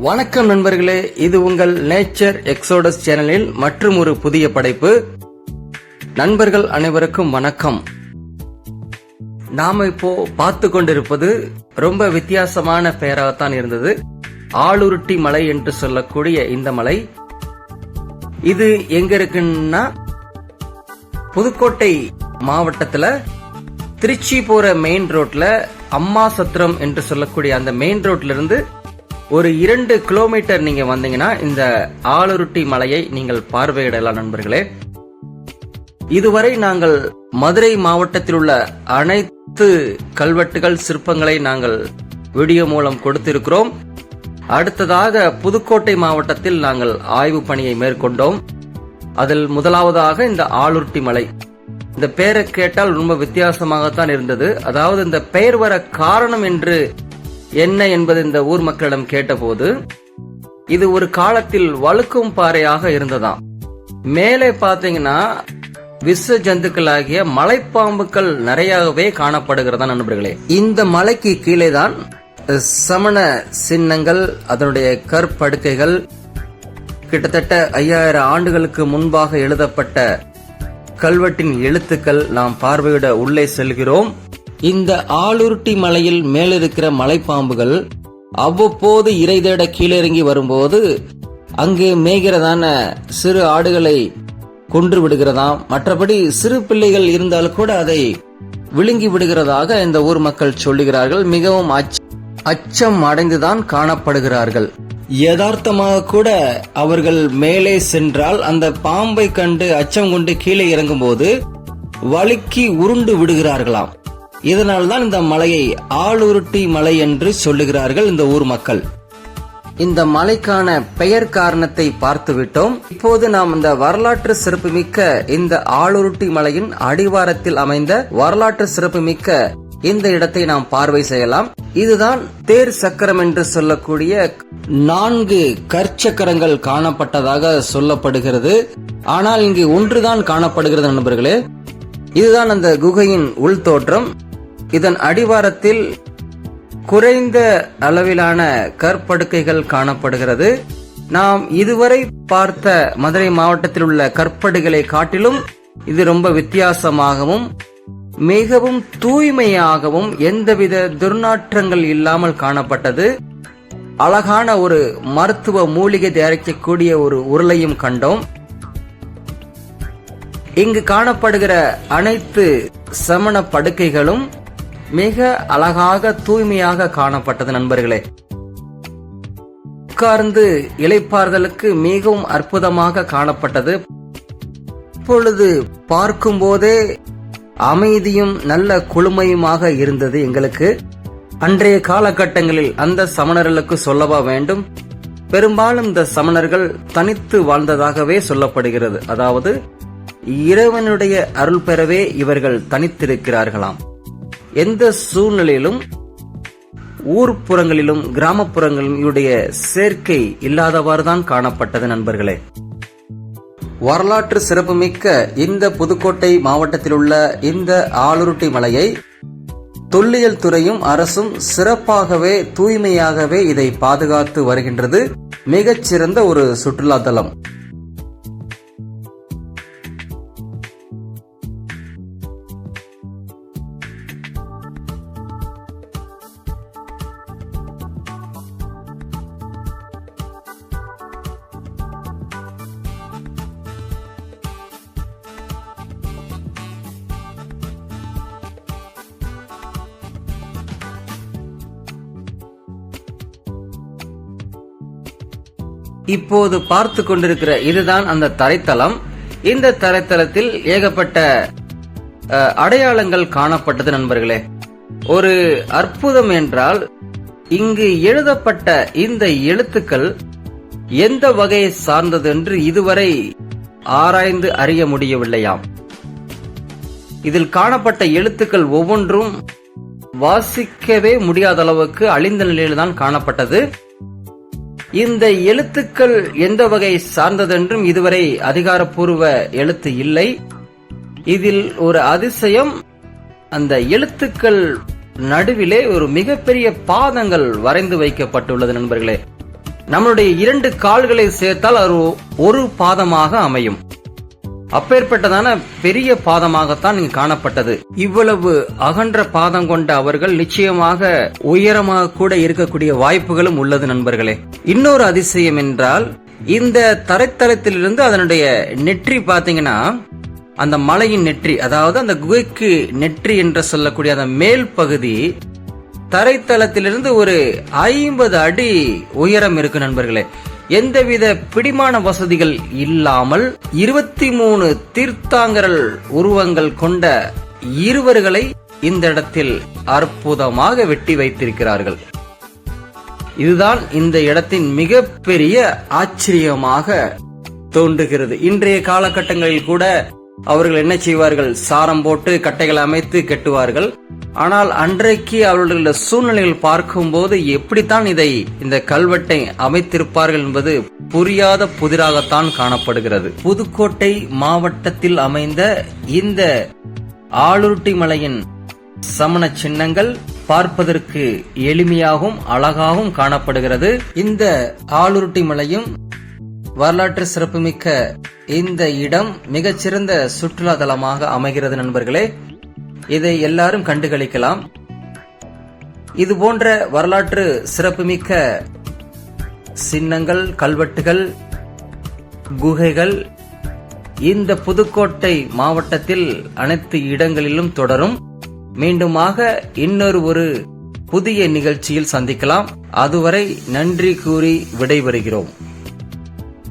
வணக்கம் நண்பர்களே, இது உங்கள் நேச்சர் எக்ஸோடஸ் சேனலில் மற்றும் ஒரு புதிய படைப்பு. நண்பர்கள் அனைவருக்கும் வணக்கம். நாம இப்போ பார்த்து கொண்டிருப்பது ரொம்ப வித்தியாசமான பெயராகத்தான் இருந்தது. ஆளுருட்டி மலை என்று சொல்லக்கூடிய இந்த மலை, இது எங்க இருக்குன்னா புதுக்கோட்டை மாவட்டத்துல திருச்சி போற மெயின் ரோட்ல அம்மாசத்திரம் என்று சொல்லக்கூடிய அந்த மெயின் ரோட்ல இருந்து ஒரு 2 கிலோமீட்டர் நீங்க வந்தீங்கன்னா இந்த ஆளுருட்டி மலையை நீங்கள் பார்வையிடலாம் நண்பர்களே. இதுவரை நாங்கள் மதுரை மாவட்டத்தில் உள்ள அனைத்து கல்வெட்டுகள் சிற்பங்களை நாங்கள் வீடியோ மூலம் கொடுத்திருக்கிறோம். அடுத்ததாக புதுக்கோட்டை மாவட்டத்தில் நாங்கள் ஆய்வு பணியை மேற்கொண்டோம். அதில் முதலாவதாக இந்த ஆளுருட்டி மலை. இந்த பெயரை கேட்டால் ரொம்ப வித்தியாசமாகத்தான் இருந்தது. அதாவது இந்த பெயர் வர காரணம் என்று என்ன என்பது இந்த ஊர் மக்களிடம் கேட்டபோது, இது ஒரு காலத்தில் வழுக்கும் பாறையாக இருந்ததாம். மேலே பாத்தீங்கன்னா விஷ ஜந்துக்களாகிய மலைப்பாம்புக்கள் நிறையவே காணப்படுகிறதா நண்பர்களே. இந்த மலைக்கு கீழே தான் சமண சின்னங்கள், அதனுடைய கற்படுக்கைகள், கிட்டத்தட்ட 5000 ஆண்டுகளுக்கு முன்பாக எழுதப்பட்ட கல்வெட்டின் எழுத்துக்கள் நாம் பார்வையிட உள்ளே செல்கிறோம். இந்த ஆளுருட்டி மலையில் மேலிருக்கிற மலைப்பாம்புகள் அவ்வப்போது இறை தேட கீழிறங்கி வரும்போது அங்கே மேய்கிறதான சிறு ஆடுகளை கொன்று விடுகிறதாம். மற்றபடி சிறு பிள்ளைகள் இருந்தால் கூட அதை விழுங்கி விடுகிறதாக இந்த ஊர் மக்கள் சொல்லுகிறார்கள். மிகவும் அச்சம் அடைந்துதான் காணப்படுகிறார்கள். யதார்த்தமாக கூட அவர்கள் மேலே சென்றால் அந்த பாம்பை கண்டு அச்சம் கொண்டு கீழே இறங்கும் போது வழுக்கி உருண்டு விடுகிறார்களாம். இதனால்தான் இந்த மலையை ஆளுருட்டி மலை என்று சொல்லுகிறார்கள் இந்த ஊர் மக்கள். இந்த மலைக்கான பெயர் காரணத்தை பார்த்து விட்டோம். இப்போது நாம் இந்த வரலாற்று சிறப்புமிக்க இந்த ஆளுருட்டி மலையின் அடிவாரத்தில் அமைந்த வரலாற்று சிறப்புமிக்க இந்த இடத்தை நாம் பார்வை செய்யலாம். இதுதான் தேர் சக்கரம் என்று சொல்லக்கூடிய 4 கற்சக்கரங்கள் காணப்பட்டதாக சொல்லப்படுகிறது. ஆனால் இங்கு ஒன்றுதான் காணப்படுகிறது நண்பர்களே. இதுதான் அந்த குகையின் உள் தோற்றம். இதன் அடிவாரத்தில் குறைந்த அளவிலான கற்படுக்கைகள் காணப்படுகிறது. நாம் இதுவரை பார்த்த மதுரை மாவட்டத்தில் உள்ள கற்படுகளை காட்டிலும் இது ரொம்ப வித்தியாசமாகவும் மிகவும் தூய்மையாகவும் எந்தவித துர்நாற்றங்கள் இல்லாமல் காணப்பட்டது. அழகான ஒரு மருத்துவ மூலிகை தயாரிக்கக்கூடிய ஒரு உருளையும் கண்டோம். இங்கு காணப்படுகிற அனைத்து சமண படுக்கைகளும் மிக அழகாக தூய்மையாக காணப்பட்டது நண்பர்களே. உட்கார்ந்து இளைப்பாறுதலுக்கு மிகவும் அற்புதமாக காணப்பட்டது. இப்பொழுது பார்க்கும் போதே அமைதியும் நல்ல குளுமையுமாக இருந்தது எங்களுக்கு. அன்றைய காலகட்டங்களில் அந்த சமணர்களுக்கு சொல்லவா வேண்டும், பெரும்பாலும் இந்த சமணர்கள் தனித்து வாழ்ந்ததாகவே சொல்லப்படுகிறது. அதாவது இறைவனுடைய அருள் பெறவே இவர்கள் தனித்திருக்கிறார்களாம். எந்த சூழ்நிலையிலும் ஊர்ப்புறங்களிலும் கிராமப்புறங்களிலும் இவருடைய சேர்க்கை இல்லாதவாறுதான் காணப்பட்டது நண்பர்களே. வரலாற்று சிறப்புமிக்க இந்த புதுக்கோட்டை மாவட்டத்தில் உள்ள இந்த ஆளுருட்டி மலையை தொல்லியல் துறையும் அரசும் சிறப்பாகவே தூய்மையாகவே இதை பாதுகாத்து வருகின்றது. மிகச்சிறந்த ஒரு சுற்றுலா தலம். இப்போது பார்த்து கொண்டிருக்கிற இதுதான் அந்த தரைத்தளம். இந்த தரைத்தளத்தில் ஏகப்பட்ட அடையாளங்கள் காணப்பட்டது நண்பர்களே. ஒரு அற்புதம் என்றால் இங்கு எழுதப்பட்ட இந்த எழுத்துக்கள் எந்த வகையை சார்ந்தது என்று இதுவரை ஆராய்ந்து அறிய முடியவில்லையாம். இதில் காணப்பட்ட எழுத்துக்கள் ஒவ்வொன்றும் வாசிக்கவே முடியாத அளவுக்கு அழிந்த நிலையில்தான் காணப்பட்டது. இந்த எழுத்துக்கள் எந்த வகை சார்ந்ததென்றும் இதுவரை அதிகாரப்பூர்வ எழுத்து இல்லை. இதில் ஒரு அதிசயம், அந்த எழுத்துக்கள் நடுவிலே ஒரு மிகப்பெரிய பாதங்கள் வரைந்து வைக்கப்பட்டுள்ளது நண்பர்களே. நம்மளுடைய 2 கால்களை சேர்த்தால் அது ஒரு பாதமாக அமையும். அப்பேற்பட்டதான பெரிய பாதமாகத்தான் இங்கு காணப்பட்டது. இவ்வளவு அகன்ற பாதம் கொண்ட அவர்கள் நிச்சயமாக உயரமாக கூட இருக்கக்கூடிய வாய்ப்புகளும் உள்ளது நண்பர்களே. இன்னொரு அதிசயம் என்றால், இந்த தரைத்தளத்திலிருந்து அதனுடைய நெற்றி பாத்தீங்கன்னா, அந்த மலையின் நெற்றி, அதாவது அந்த குகைக்கு நெற்றி என்று சொல்லக்கூடிய அந்த மேல் பகுதி தரைத்தளத்திலிருந்து ஒரு 50 அடி உயரம் இருக்கு நண்பர்களே. எந்தவித பிடிமான வசதிகள் இல்லாமல் 23 தீர்த்தாங்கரல் உருவங்கள் கொண்ட இருவர்களை இந்த இடத்தில் அற்புதமாக வெட்டி வைத்திருக்கிறார்கள். இதுதான் இந்த இடத்தின் மிகப்பெரிய ஆச்சரியமாக தோன்றுகிறது. இன்றைய காலகட்டங்களில் கூட அவர்கள் என்ன செய்வார்கள், சாரம் போட்டு கட்டைகளை அமைத்து கட்டுவார்கள். ஆனால் அன்றைக்கு அவர்களுடைய சூழ்நிலைகள் பார்க்கும்போது எப்படித்தான் இந்த கல்வெட்டை அமைத்திருப்பார்கள் என்பது புரியாத புதிராகத்தான் காணப்படுகிறது. புதுக்கோட்டை மாவட்டத்தில் அமைந்த இந்த ஆளுருட்டி மலையின் சமண சின்னங்கள் பார்ப்பதற்கு எளிமையாகவும் அழகாகவும் காணப்படுகிறது. இந்த ஆளுருட்டி மலையும் வரலாற்று சிறப்புமிக்க இந்த இடம் மிகச்சிறந்த சுற்றுலா தலமாக அமைகிறது நண்பர்களே. இதை எல்லாரும் கண்டுகளிக்கலாம். இது போன்ற வரலாற்று சிறப்புமிக்க சின்னங்கள், கல்வெட்டுகள், குகைகள் இந்த புதுக்கோட்டை மாவட்டத்தில் அனைத்து இடங்களிலும் தொடரும். மீண்டுமாக இன்னொரு புதிய நிகழ்ச்சியில் சந்திக்கலாம். அதுவரை நன்றி கூறி விடைபெறுகிறோம்.